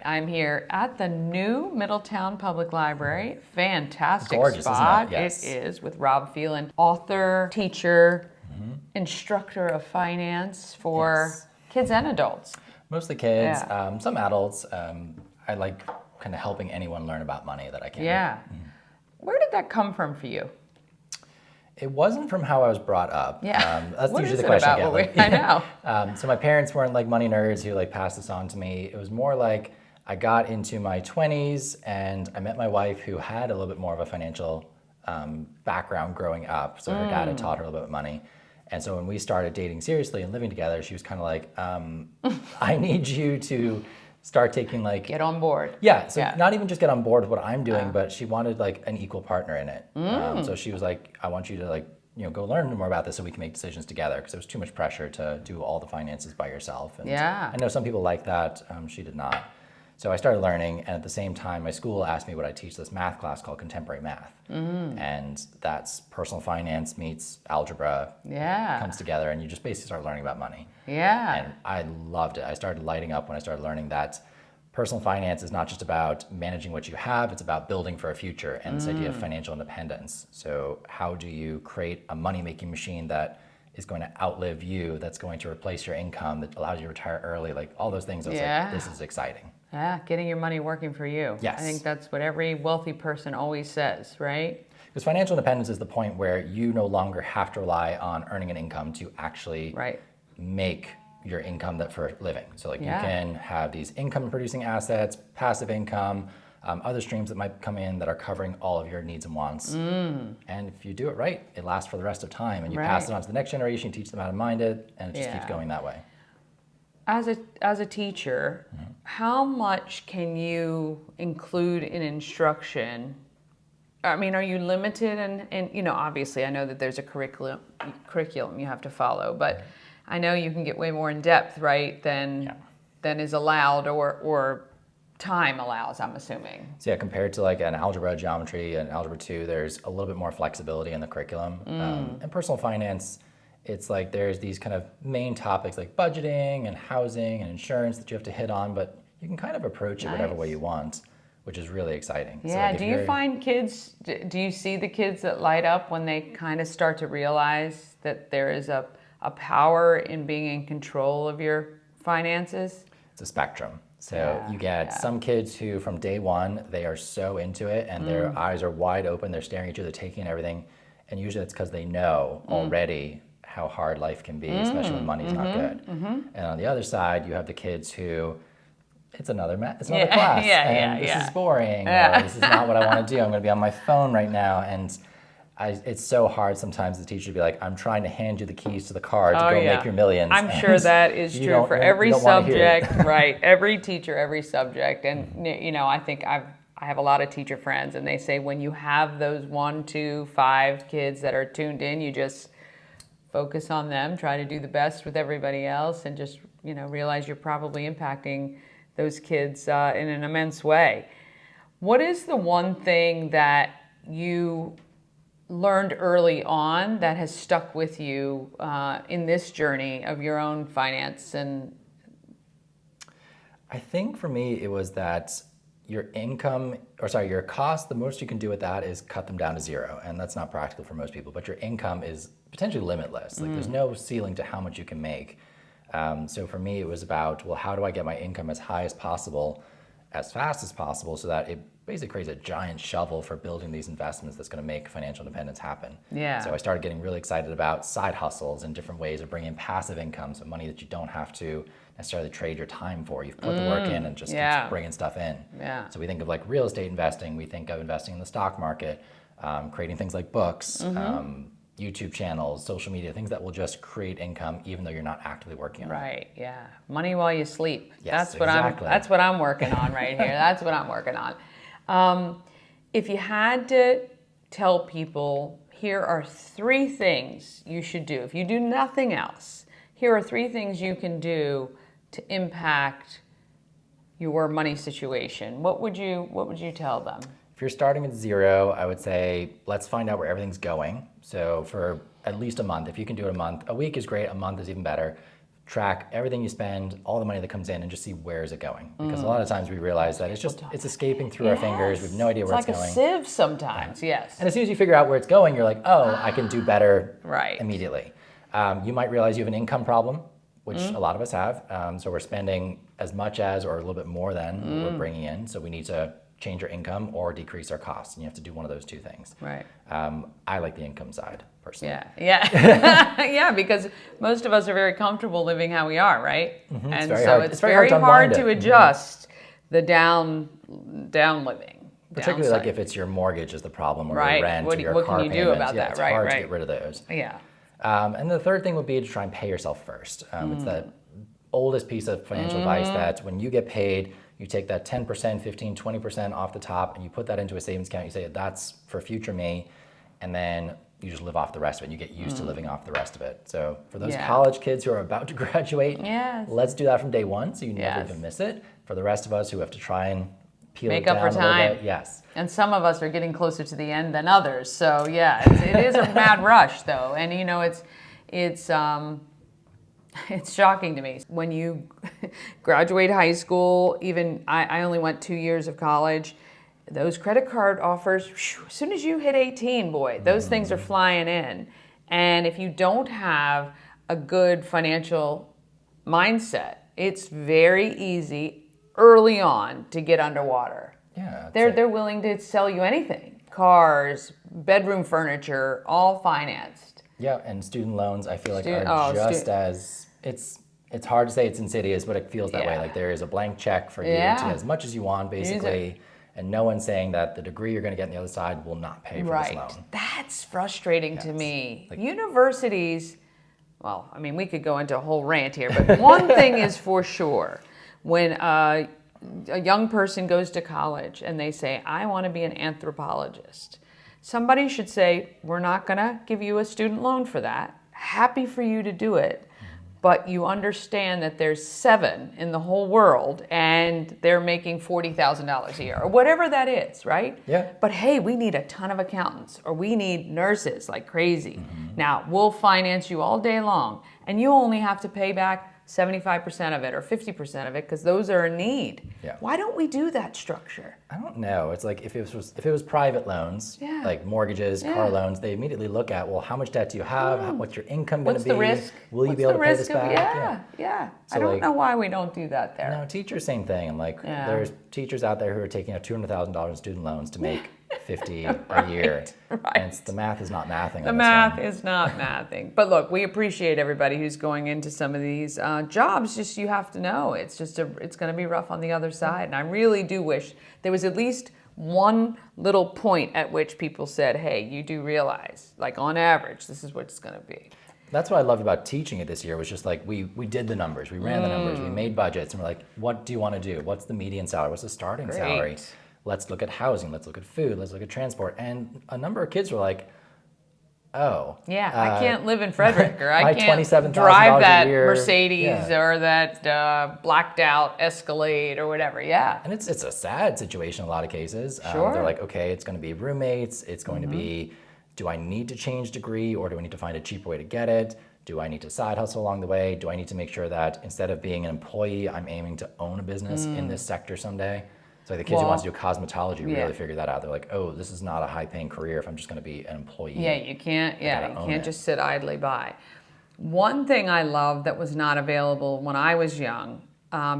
I'm here at the new Middletown Public Library. Fantastic Gorgeous, spot. isn't it? Yes. It is, with Rob Phelan, author, teacher, instructor of finance for Yes. kids and adults. Mostly kids, Yeah. some adults. I like kind of helping anyone learn about money that I can. Yeah. Where did that come from for you? It wasn't from how I was brought up. Yeah. That's What usually is the it question about I get. I know. So my parents weren't like money nerds who like passed this on to me. It was more like I got into my 20s and I met my wife who had a little bit more of a financial background growing up. So her dad had taught her a little bit of money. And so when we started dating seriously and living together, she was kind of like, I need you to start taking like... Get on board. Yeah, so not even just get on board with what I'm doing, but she wanted like an equal partner in it. So she was like, I want you to like, go learn more about this so we can make decisions together, because it was too much pressure to do all the finances by yourself. And Yeah. I know some people like that, she did not. So I started learning, and at the same time, my school asked me would I teach this math class called Contemporary Math. And that's personal finance meets algebra, comes together, and you just basically start learning about money. Yeah. And I loved it. I started lighting up when I started learning that personal finance is not just about managing what you have, it's about building for a future and this idea of financial independence. So how do you create a money-making machine that is going to outlive you, that's going to replace your income, that allows you to retire early, like all those things. I was like, this is exciting. Yeah, getting your money working for you. Yes. I think that's what every wealthy person always says, right? Because financial independence is the point where you no longer have to rely on earning an income to actually make your income that for a living. So like you can have these income producing assets, passive income, other streams that might come in that are covering all of your needs and wants. And if you do it right, it lasts for the rest of time, and you pass it on to the next generation, you teach them how to mind it, and it just keeps going that way. As a teacher, how much can you include in instruction? I mean, are you limited? And obviously I know that there's a curriculum you have to follow, but I know you can get way more in depth, right, than is allowed or time allows, I'm assuming. So yeah, compared to like an algebra, geometry, and algebra 2, there's a little bit more flexibility in the curriculum. And personal finance, it's like there's these kind of main topics like budgeting and housing and insurance that you have to hit on, but you can kind of approach it whatever way you want, which is really exciting. Yeah, so like do you find kids, do you see the kids that light up when they kind of start to realize that there is a power in being in control of your finances? It's a spectrum. So you get some kids who from day one, they are so into it and their eyes are wide open, they're staring at you, they're taking in everything. And usually it's because they know already how hard life can be, especially when money's not good. And on the other side, you have the kids who, it's another class, and this is boring, or this is not what I want to do, I'm going to be on my phone right now. And it's so hard sometimes the teacher to be like, I'm trying to hand you the keys to the car to go make your millions. I'm sure that is true for every subject, right? Every teacher, every subject. And I think I have a lot of teacher friends, and they say when you have those 1, 2, 5 kids that are tuned in, you just focus on them, try to do the best with everybody else, and just realize you're probably impacting those kids in an immense way. What is the one thing that you learned early on that has stuck with you in this journey of your own finance? And I think for me it was that your cost, the most you can do with that is cut them down to zero, and that's not practical for most people, but your income is potentially limitless. Like there's no ceiling to how much you can make. So for me it was about, well, how do I get my income as high as possible, as fast as possible, so that it basically creates a giant shovel for building these investments that's going to make financial independence happen. So I started getting really excited about side hustles and different ways of bringing in passive income, so money that you don't have to necessarily trade your time for. You've put the work in and just keeps bringing stuff in. So we think of like real estate investing, we think of investing in the stock market, creating things like books, YouTube channels, social media, things that will just create income even though you're not actively working on it. Right, yeah. Money while you sleep. Yes, that's what I'm working on right here. That's what I'm working on. If you had to tell people, here are 3 things you should do. If you do nothing else, here are 3 things you can do to impact your money situation. What would you tell them? If you're starting at zero, I would say, let's find out where everything's going. So for at least a month, if you can do it a month, a week is great, a month is even better. track everything you spend, all the money that comes in, and just see where is it going. Because a lot of times we realize that it's escaping through our fingers. We have no idea where it's going. It's like a sieve sometimes, yes. And as soon as you figure out where it's going, you're like, oh, I can do better right. immediately. You might realize you have an income problem, which a lot of us have. So we're spending as much as or a little bit more than what we're bringing in. So we need to change our income or decrease our costs. And you have to do one of those two things. Right. I like the income side, personally. Yeah. Yeah, because most of us are very comfortable living how we are, right? Mm-hmm. And it's very hard to adjust the down living. Particularly like if it's your mortgage is the problem, or right. your rent, or your car can you payments. do about that? It's right, hard right. to get rid of those. Yeah. And the third thing would be to try and pay yourself first. It's that oldest piece of financial advice that when you get paid, you take that 10%, 15, 20% off the top and you put that into a savings account. You say, that's for future me. And then you just live off the rest of it. You get used to living off the rest of it. So for those college kids who are about to graduate, let's do that from day one so you never even miss it. For the rest of us who have to try and peel it down a little bit, yes. And some of us are getting closer to the end than others. So yeah, it is a mad rush though. And you know, it's shocking to me. When you graduate high school, even I only went 2 years of college, those credit card offers, as soon as you hit 18, boy, those things are flying in. And if you don't have a good financial mindset, it's very easy early on to get underwater. Yeah, they're willing to sell you anything. Cars, bedroom furniture, all financed. Yeah, and student loans I feel like are just as, it's hard to say it's insidious, but it feels that way. Like there is a blank check for you to as much as you want, basically. And no one's saying that the degree you're going to get on the other side will not pay for this loan. That's frustrating to me. Like, universities, well, I mean, we could go into a whole rant here, but one thing is for sure. When a young person goes to college and they say, I want to be an anthropologist, somebody should say, we're not going to give you a student loan for that. Happy for you to do it. But you understand that there's 7 in the whole world and they're making $40,000 a year or whatever that is, right? Yeah. But hey, we need a ton of accountants or we need nurses like crazy. Now, we'll finance you all day long and you only have to pay back 75% of it or 50% of it because those are a need. Yeah. Why don't we do that structure? I don't know. It's like if it was private loans, like mortgages, car loans, they immediately look at, well, how much debt do you have? What's your income going to be? What's the risk? Will you be able to pay this back? Yeah. So I don't know why we don't do that there. No, teachers, same thing. And like there's teachers out there who are taking out $200,000 in student loans to make $50 a year. Right. And the math is not mathing. The math is not mathing. But look, we appreciate everybody who's going into some of these jobs. Just you have to know it's going to be rough on the other side. And I really do wish there was at least one little point at which people said, hey, you do realize, like on average, this is what it's going to be. That's what I loved about teaching it this year was just like we did the numbers, we ran the numbers, we made budgets, and we're like, what do you want to do? What's the median salary? What's the starting salary? Let's look at housing, let's look at food, let's look at transport. And a number of kids were like, oh. Yeah, I can't live in Frederick, or I can't $27,000 drive that a year. Mercedes or that blacked out Escalade or whatever, And it's a sad situation in a lot of cases. They're like, okay, it's going to be roommates, it's going to be, do I need to change degree or do I need to find a cheaper way to get it? Do I need to side hustle along the way? Do I need to make sure that instead of being an employee, I'm aiming to own a business in this sector someday? So the kids who want to do cosmetology really figure that out. They're like, oh, this is not a high-paying career if I'm just going to be an employee. Yeah, you can't just sit idly by. One thing I love that was not available when I was young,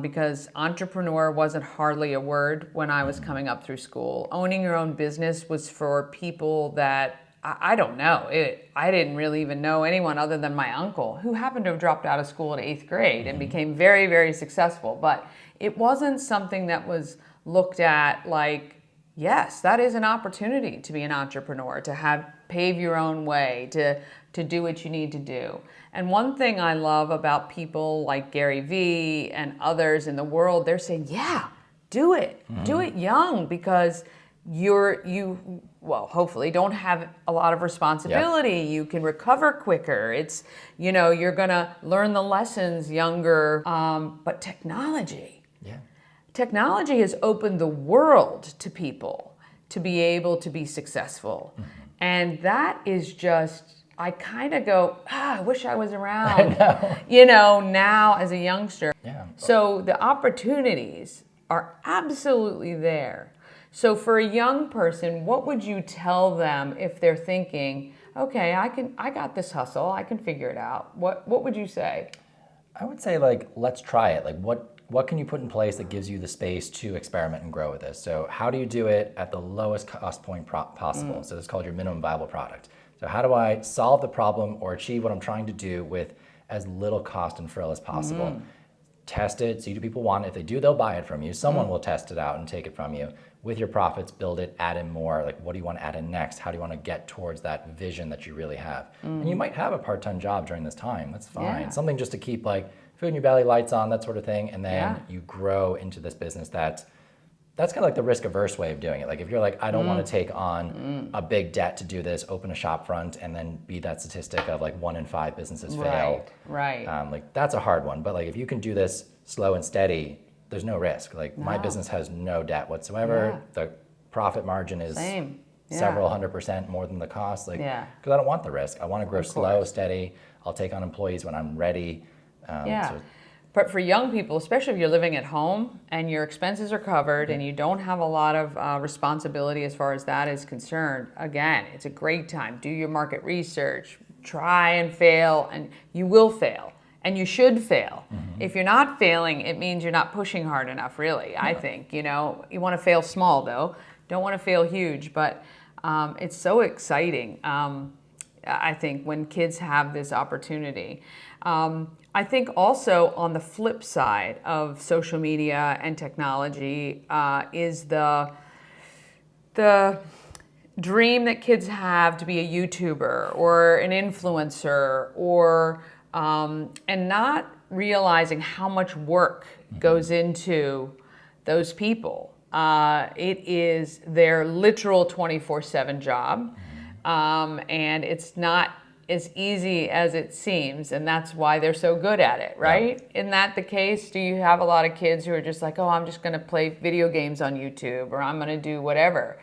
because entrepreneur wasn't hardly a word when I was coming up through school. Owning your own business was for people that, I don't know. I didn't really even know anyone other than my uncle, who happened to have dropped out of school at 8th grade and became very, very successful. But it wasn't something that was looked at like, yes, that is an opportunity to be an entrepreneur, to pave your own way, to do what you need to do. And one thing I love about people like Gary Vee and others in the world, they're saying, yeah, do it. Do it young because you hopefully don't have a lot of responsibility. You can recover quicker. It's, you're gonna learn the lessons younger, but technology has opened the world to people to be able to be successful. And that is just I kind of go, I wish I was around, I know. you know, now as a youngster. Yeah. So the opportunities are absolutely there. So for a young person, what would you tell them if they're thinking, okay, I got this hustle, I can figure it out. What would you say? I would say, like, let's try it. Like, what can you put in place that gives you the space to experiment and grow with this? So how do you do it at the lowest cost point possible? So it's called your minimum viable product. So how do I solve the problem or achieve what I'm trying to do with as little cost and frill as possible? Test it, see do people want it. If they do, they'll buy it from you. Someone will test it out and take it from you. With your profits, build it, add in more. Like, what do you want to add in next? How do you want to get towards that vision that you really have? And you might have a part-time job during this time. That's fine. Yeah. Something just to keep like food in your belly, lights on, that sort of thing. And then you grow into this business that's kind of like the risk-averse way of doing it. Like if you're like, I don't want to take on a big debt to do this, open a shop front, and then be that statistic of like 1 in 5 businesses fail. Right. Like that's a hard one. But like if you can do this slow and steady, there's no risk. Like my business has no debt whatsoever. The profit margin is several 100% more than the cost. Like, because I don't want the risk. I want to grow slow, steady. I'll take on employees when I'm ready. But for young people, especially if you're living at home and your expenses are covered and you don't have a lot of responsibility as far as that is concerned, again, it's a great time. Do your market research, try and fail, and you will fail. And you should fail. If you're not failing, it means you're not pushing hard enough, really, I think. You know, you want to fail small, though. Don't want to fail huge, but it's so exciting, I think, when kids have this opportunity. I think also on the flip side of social media and technology is the dream that kids have to be a YouTuber or an influencer or and not realizing how much work goes into those people. It is their literal 24/7 job, and it's not as easy as it seems, and that's why they're so good at it, right? Isn't that the case? Do you have a lot of kids who are just like, oh, I'm just going to play video games on YouTube, or I'm going to do whatever?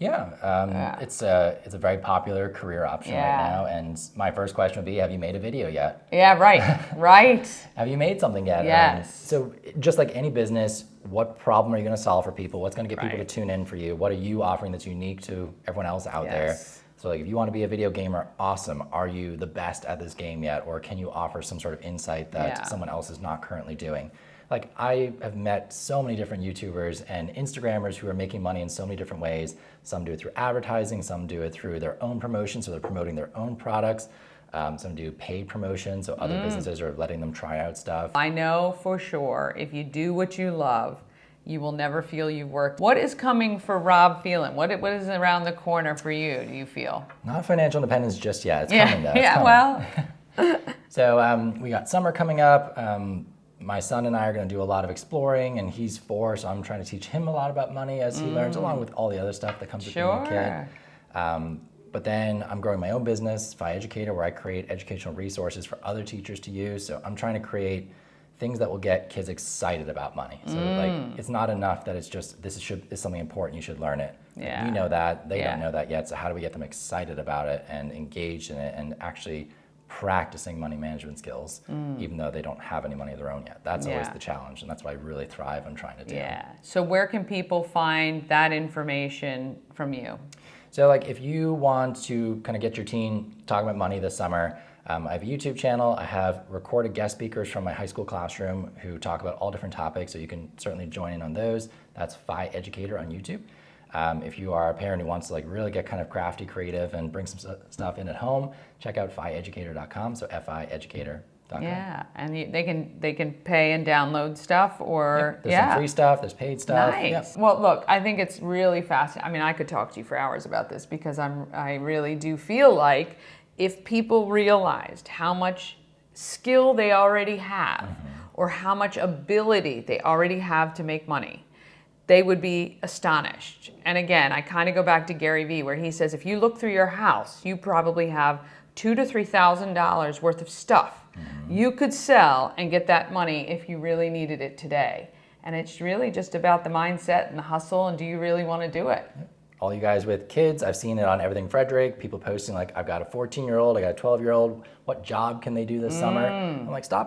It's a very popular career option right now. And my first question would be, have you made a video yet? Yeah, right. Have you made something yet? Yes. So just like any business, what problem are you going to solve for people? What's going to get people to tune in for you? What are you offering that's unique to everyone else out there? So like if you want to be a video gamer, awesome. Are you the best at this game yet? Or can you offer some sort of insight that someone else is not currently doing? Like I have met so many different YouTubers and Instagrammers who are making money in so many different ways. Some do it through advertising, some do it through their own promotion, so they're promoting their own products. Some do paid promotion, so other businesses are letting them try out stuff. I know for sure if you do what you love, you will never feel you've worked. What is coming for Rob Phelan? What is around the corner for you, do you feel? Not financial independence just yet. It's coming though. It's coming. Well. So we got summer coming up. My son and I are going to do a lot of exploring, and he's 4, so I'm trying to teach him a lot about money as he learns, along with all the other stuff that comes with being a kid. But then I'm growing my own business, Phi Educator, where I create educational resources for other teachers to use. So I'm trying to create things that will get kids excited about money. So like, it's not enough that it's just, this is something important, you should learn it. Yeah. We know that, they don't know that yet. So how do we get them excited about it and engaged in it and actually practicing money management skills, even though they don't have any money of their own yet? That's always the challenge, and that's what I really thrive on trying to do. So where can people find that information from you? So like if you want to kind of get your teen talking about money this summer, I have a YouTube channel. I have recorded guest speakers from my high school classroom who talk about all different topics, so you can certainly join in on those. That's Phi Educator on YouTube. If you are a parent who wants to like really get kind of crafty, creative, and bring some stuff in at home, check out phieducator.com, so phieducator.com. Yeah, and they can pay and download stuff, or there's some free stuff, there's paid stuff. Nice. Well, look, I think it's really fascinating. I mean, I could talk to you for hours about this because I really do feel like if people realized how much skill they already have, or how much ability they already have to make money, they would be astonished. And again, I kind of go back to Gary Vee, where he says, if you look through your house, you probably have $2,000 to $3,000 worth of stuff you could sell and get that money if you really needed it today. And it's really just about the mindset and the hustle, and do you really want to do it? all you guys with kids, I've seen it on Everything Frederick, people posting like, I've got a 14-year-old, I got a 12-year-old, what job can they do this summer? I'm like, stop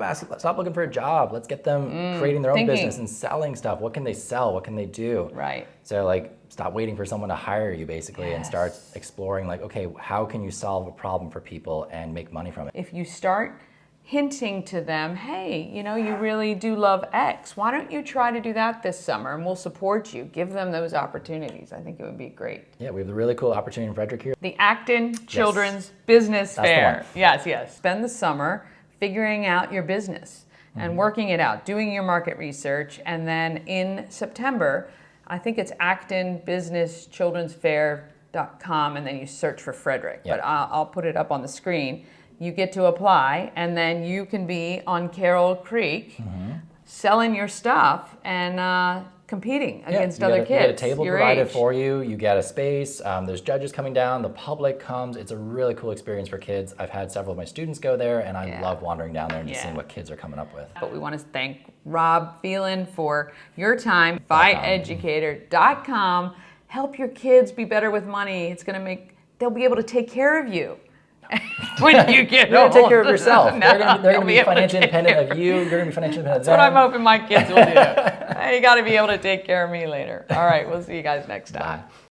looking for a job. Let's get them creating their own business and selling stuff. What can they sell? What can they do? Right. So like, stop waiting for someone to hire you basically and start exploring like, okay, how can you solve a problem for people and make money from it? If you start hinting to them, hey, you know, you really do love X. Why don't you try to do that this summer and we'll support you. Give them those opportunities. I think it would be great. Yeah, we have a really cool opportunity in Frederick here. The Acton Children's Business Fair. Yes. Spend the summer figuring out your business and working it out, doing your market research, and then in September, I think it's actonbusinesschildrensfair.com, and then you search for Frederick. Yep. But I'll put it up on the screen. You get to apply, and then you can be on Carroll Creek selling your stuff and competing against other kids. You get a table provided for you. You get a space. There's judges coming down. The public comes. It's a really cool experience for kids. I've had several of my students go there, and I love wandering down there and just seeing what kids are coming up with. But we want to thank Rob Phelan for your time. BuyEducator.com. Help your kids be better with money. It's going to make, they'll be able to take care of you. When you get You're going to take care of yourself. No, they're going to be financially independent of you. You're going to be financially independent of them. That's what I'm hoping my kids will do. You got to be able to take care of me later. All right, we'll see you guys next time. Bye.